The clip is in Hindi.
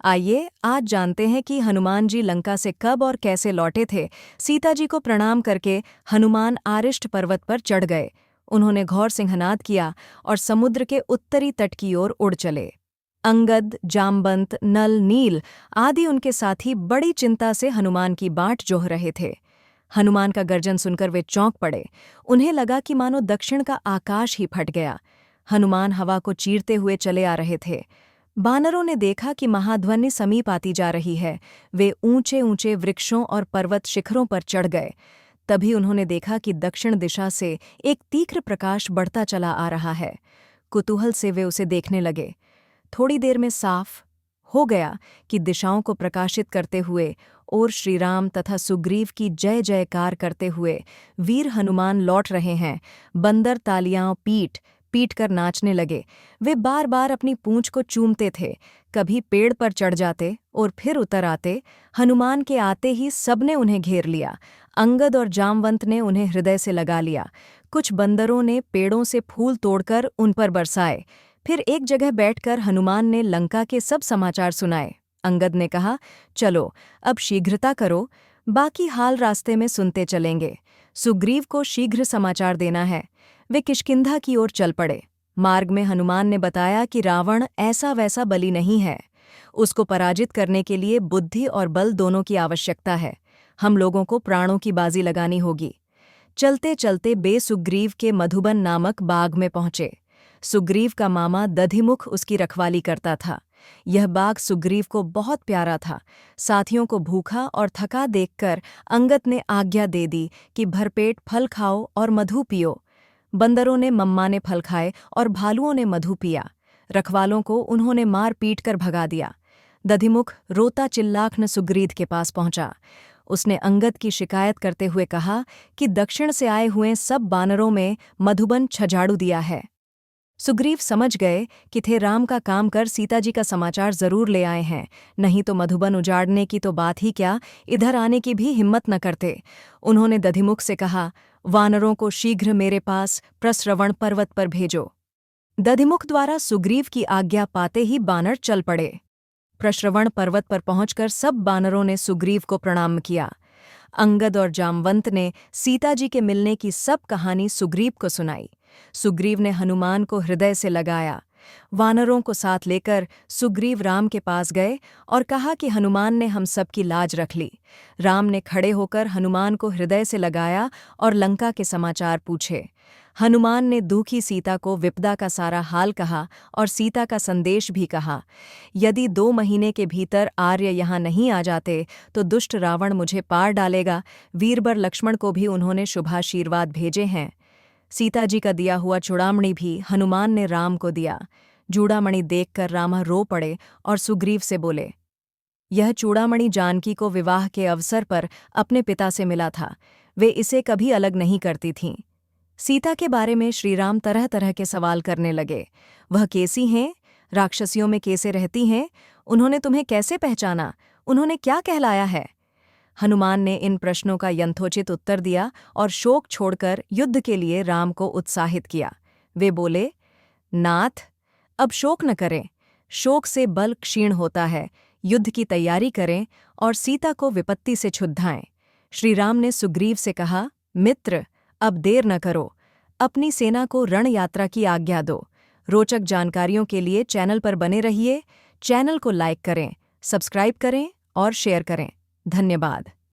आइए आज जानते हैं कि हनुमान जी लंका से कब और कैसे लौटे थे। सीता जी को प्रणाम करके हनुमान आरिष्ट पर्वत पर चढ़ गए। उन्होंने घोर सिंहनाद किया और समुद्र के उत्तरी तट की ओर उड़ चले। अंगद, जामवंत, नल, नील आदि उनके साथी बड़ी चिंता से हनुमान की बाट जोह रहे थे। हनुमान का गर्जन सुनकर वे चौंक पड़े। उन्हें लगा कि मानो दक्षिण का आकाश ही फट गया। हनुमान हवा को चीरते हुए चले आ रहे थे। बानरों ने देखा कि महाध्वनि समीप आती जा रही है। वे ऊंचे ऊंचे वृक्षों और पर्वत शिखरों पर चढ़ गए। तभी उन्होंने देखा कि दक्षिण दिशा से एक तीव्र प्रकाश बढ़ता चला आ रहा है। कुतूहल से वे उसे देखने लगे। थोड़ी देर में साफ हो गया कि दिशाओं को प्रकाशित करते हुए और श्रीराम तथा सुग्रीव की जय जयकार करते हुए वीर हनुमान लौट रहे हैं। बंदर तालियां पीट पीट कर नाचने लगे। वे बार बार अपनी पूंछ को चूमते थे। कभी पेड़ पर चढ़ जाते और फिर उतर आते। हनुमान के आते ही सबने उन्हें घेर लिया। अंगद और जामवंत ने उन्हें हृदय से लगा लिया। कुछ बंदरों ने पेड़ों से फूल तोड़कर उन पर बरसाए। फिर एक जगह बैठकर हनुमान ने लंका के सब समाचार सुनाए। अंगद ने कहा, चलो अब शीघ्रता करो, बाकी हाल रास्ते में सुनते चलेंगे। सुग्रीव को शीघ्र समाचार देना है। वे किष्किंधा की ओर चल पड़े। मार्ग में हनुमान ने बताया कि रावण ऐसा वैसा बली नहीं है। उसको पराजित करने के लिए बुद्धि और बल दोनों की आवश्यकता है। हम लोगों को प्राणों की बाजी लगानी होगी। चलते चलते सुग्रीव के मधुबन नामक बाग में पहुंचे। सुग्रीव का मामा दधिमुख उसकी रखवाली करता था। यह बाग सुग्रीव को बहुत प्यारा था। साथियों को भूखा और थका देखकर अंगद ने आज्ञा दे दी कि भरपेट फल खाओ और मधु पियो। बंदरों ने मम्माने फल खाए और भालुओं ने मधु पिया। रखवालों को उन्होंने मार पीट कर भगा दिया। दधिमुख रोता चिल्लाकर सुग्रीव के पास पहुंचा। उसने अंगद की शिकायत करते हुए कहा कि दक्षिण से आए हुए सब बानरों में मधुबन छझाड़ू दिया है। सुग्रीव समझ गए कि थे राम का काम कर सीता जी का समाचार जरूर ले आए हैं, नहीं तो मधुबन उजाड़ने की तो बात ही क्या, इधर आने की भी हिम्मत न करते। उन्होंने दधिमुख से कहा, वानरों को शीघ्र मेरे पास प्रस्रवण पर्वत पर भेजो। दधिमुख द्वारा सुग्रीव की आज्ञा पाते ही बानर चल पड़े। प्रस्रवण पर्वत पर पहुंचकर सब बानरों ने सुग्रीव को प्रणाम किया। अंगद और जामवंत ने सीता जी के मिलने की सब कहानी सुग्रीव को सुनाई। सुग्रीव ने हनुमान को हृदय से लगाया। वानरों को साथ लेकर सुग्रीव राम के पास गए और कहा कि हनुमान ने हम सब की लाज रख ली। राम ने खड़े होकर हनुमान को हृदय से लगाया और लंका के समाचार पूछे। हनुमान ने दुखी सीता को विपदा का सारा हाल कहा और सीता का संदेश भी कहा। यदि 2 महीने के भीतर आर्य यहाँ नहीं आ जाते तो दुष्ट रावण मुझे पार डालेगा। वीरबर लक्ष्मण को भी उन्होंने शुभाशीर्वाद भेजे हैं। सीता जी का दिया हुआ चूड़ामणि भी हनुमान ने राम को दिया। चूड़ामणि देखकर रामा रो पड़े और सुग्रीव से बोले, यह चूड़ामणि जानकी को विवाह के अवसर पर अपने पिता से मिला था। वे इसे कभी अलग नहीं करती थीं। सीता के बारे में श्रीराम तरह तरह के सवाल करने लगे। वह कैसी हैं? राक्षसियों में कैसे रहती हैं? उन्होंने तुम्हें कैसे पहचाना? उन्होंने क्या कहलाया है? हनुमान ने इन प्रश्नों का यथोचित उत्तर दिया और शोक छोड़कर युद्ध के लिए राम को उत्साहित किया। वे बोले, नाथ, अब शोक न करें। शोक से बल क्षीण होता है। युद्ध की तैयारी करें और सीता को विपत्ति से छुड़ाएं। श्रीराम ने सुग्रीव से कहा, मित्र, अब देर न करो। अपनी सेना को रण यात्रा की आज्ञा दो। रोचक जानकारियों के लिए चैनल पर बने रहिए। चैनल को लाइक करें, सब्सक्राइब करें और शेयर करें। धन्यवाद।